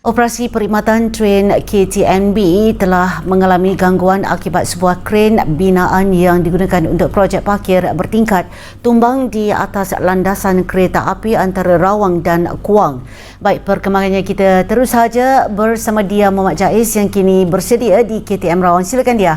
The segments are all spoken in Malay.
Operasi perkhidmatan tren KTMB telah mengalami gangguan akibat sebuah kren binaan yang digunakan untuk projek parkir bertingkat tumbang di atas landasan kereta api antara Rawang dan Kuang. Baik, perkembangannya kita terus saja bersama Dia Muhammad Jaiz yang kini bersedia di KTM Rawang. Silakan Dia.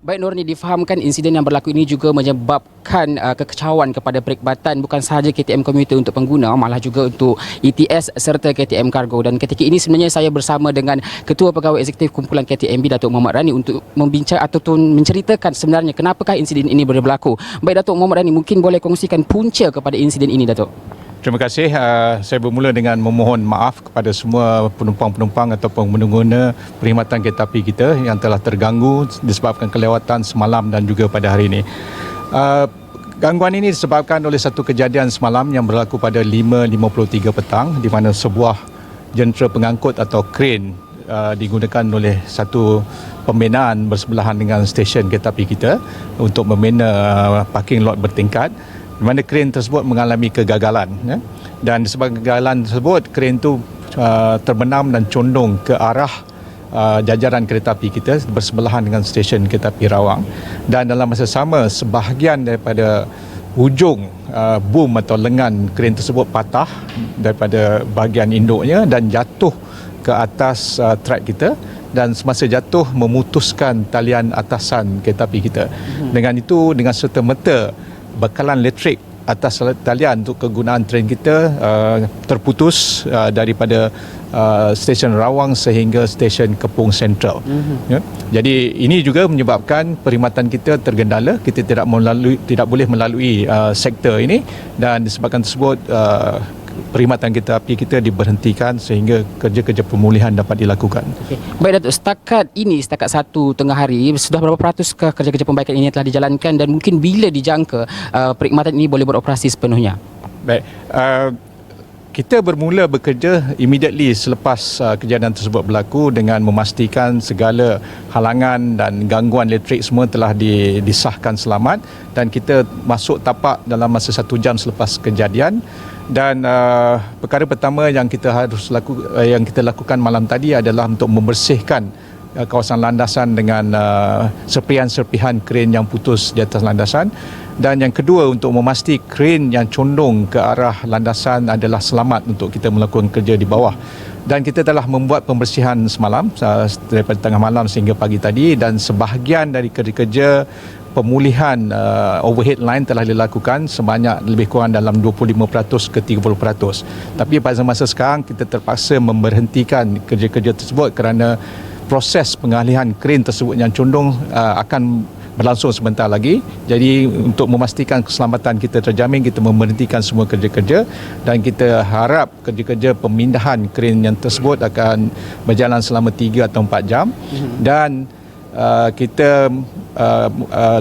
Baik Nurni, difahamkan insiden yang berlaku ini juga menyebabkan kekecauan kepada perkhidmatan bukan sahaja KTM komuter untuk pengguna, malah juga untuk ETS serta KTM Kargo. Dan ketika ini sebenarnya saya bersama dengan Ketua Pegawai Eksekutif Kumpulan KTMB, Datuk Muhammad Rani, untuk membincang ataupun menceritakan sebenarnya kenapakah insiden ini berlaku. Baik Datuk Muhammad Rani, mungkin boleh kongsikan punca kepada insiden ini Datuk. Terima kasih. Saya bermula dengan memohon maaf kepada semua penumpang-penumpang ataupun pengguna perkhidmatan kereta api kita yang telah terganggu disebabkan kelewatan semalam dan juga pada hari ini. Gangguan ini disebabkan oleh satu kejadian semalam yang berlaku pada 5.53 petang di mana sebuah jentera pengangkut atau kren digunakan oleh satu pembinaan bersebelahan dengan stesen kereta api kita untuk membina parking lot bertingkat, di mana kren tersebut mengalami kegagalan, ya. Dan disebabkan kegagalan tersebut, kren itu terbenam dan condong ke arah jajaran kereta api kita bersebelahan dengan stesen kereta api Rawang. Dan dalam masa sama, sebahagian daripada hujung boom atau lengan kren tersebut patah daripada bahagian induknya dan jatuh ke atas track kita, dan semasa jatuh memutuskan talian atasan kereta api kita. Dengan itu, dengan serta-merta bekalan elektrik atas talian untuk kegunaan tren kita terputus daripada stesen Rawang sehingga stesen Kepung Sentral. Ya. Jadi ini juga menyebabkan perkhidmatan kita tergendala. Kita tidak boleh melalui sektor ini, dan disebabkan tersebut perkhidmatan kereta api kita diberhentikan sehingga kerja-kerja pemulihan dapat dilakukan. Okay. Baik Datuk, setakat satu tengah hari, sudah berapa peratus kerja-kerja perbaikan ini telah dijalankan dan mungkin bila dijangka perkhidmatan ini boleh beroperasi sepenuhnya? Baik, kita bermula bekerja immediately selepas kejadian tersebut berlaku dengan memastikan segala halangan dan gangguan elektrik semua telah disahkan selamat, dan kita masuk tapak dalam masa 1 jam selepas kejadian. Dan perkara pertama yang kita lakukan malam tadi adalah untuk membersihkan kawasan landasan dengan serpihan-serpihan kren yang putus di atas landasan. Dan yang kedua, untuk memastikan kren yang condong ke arah landasan adalah selamat untuk kita melakukan kerja di bawah. Dan kita telah membuat pembersihan semalam daripada tengah malam sehingga pagi tadi, dan sebahagian dari kerja-kerja pemulihan overhead line telah dilakukan sebanyak lebih kurang dalam 25% ke 30%. Tapi pada masa sekarang kita terpaksa memberhentikan kerja-kerja tersebut kerana proses pengalihan kren tersebut yang condong akan berlangsung sebentar lagi. Jadi untuk memastikan keselamatan kita terjamin, kita memberhentikan semua kerja-kerja, dan kita harap kerja-kerja pemindahan kren yang tersebut akan berjalan selama 3 atau 4 jam. Dan kita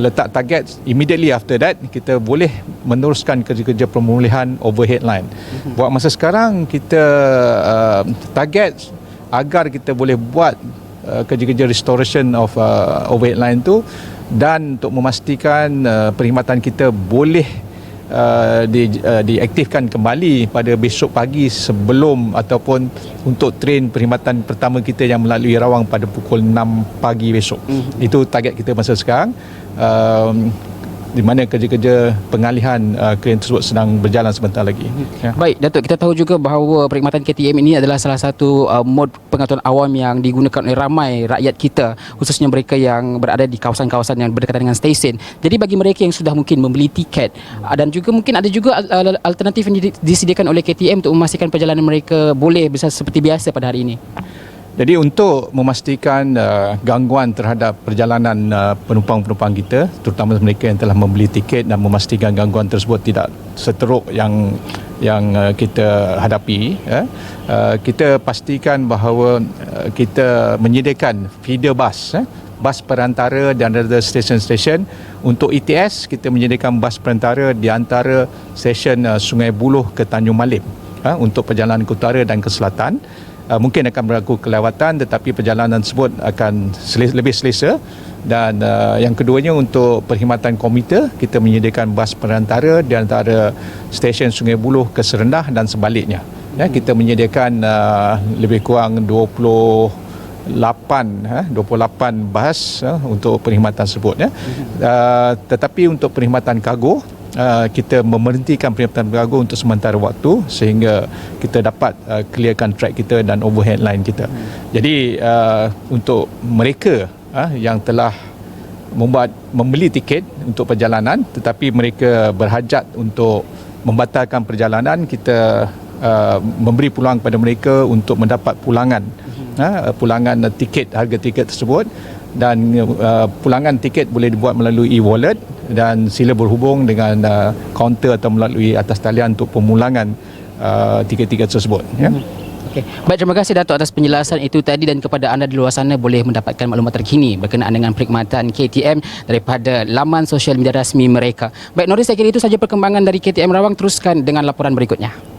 letak target immediately after that kita boleh meneruskan kerja-kerja pemulihan overhead line. Buat masa sekarang kita target agar kita boleh buat kerja-kerja restoration of overhead line tu, dan untuk memastikan perkhidmatan kita boleh diaktifkan kembali pada besok pagi sebelum ataupun untuk train perkhidmatan pertama kita yang melalui Rawang pada pukul 6 pagi besok. Itu target kita masa sekarang, di mana kerja-kerja pengalihan kren tersebut sedang berjalan sebentar lagi. Ya. Baik Datuk, kita tahu juga bahawa perkhidmatan KTM ini adalah salah satu mod pengangkutan awam yang digunakan oleh ramai rakyat kita, khususnya mereka yang berada di kawasan-kawasan yang berdekatan dengan stesen. Jadi bagi mereka yang sudah mungkin membeli tiket, dan juga mungkin ada juga alternatif yang disediakan oleh KTM untuk memastikan perjalanan mereka boleh bisa seperti biasa pada hari ini. Jadi untuk memastikan gangguan terhadap perjalanan penumpang-penumpang kita, terutama mereka yang telah membeli tiket, dan memastikan gangguan tersebut tidak seteruk yang kita hadapi, kita pastikan bahawa kita menyediakan feeder bus, bas perantara di antara stesen-stesen. Untuk ETS, kita menyediakan bas perantara di antara stesen Sungai Buloh ke Tanjung Malim untuk perjalanan ke utara dan ke selatan. mungkin akan berlaku kelewatan, tetapi perjalanan tersebut akan lebih selesa. Dan yang keduanya, untuk perkhidmatan komuter, kita menyediakan bas perantara di antara stesen Sungai Buloh ke Serendah dan sebaliknya. Kita menyediakan lebih kurang 28 bas untuk perkhidmatan tersebut. Tetapi untuk perkhidmatan kargo, kita memerhentikan perkhidmatan kargo untuk sementara waktu sehingga kita dapat clearkan track kita dan overhead line kita. Jadi untuk mereka yang telah membeli tiket untuk perjalanan tetapi mereka berhajat untuk membatalkan perjalanan, kita memberi peluang kepada mereka untuk mendapat pulangan tiket, harga tiket tersebut, dan pulangan tiket boleh dibuat melalui e-wallet, dan sila berhubung dengan kaunter atau melalui atas talian untuk pemulangan tiket-tiket tersebut. Okay. Baik, terima kasih Datuk atas penjelasan itu tadi, dan kepada anda di luar sana boleh mendapatkan maklumat terkini berkenaan dengan perkhidmatan KTM daripada laman sosial media rasmi mereka. Baik Nori, saya kira itu saja perkembangan dari KTM Rawang. Teruskan dengan laporan berikutnya.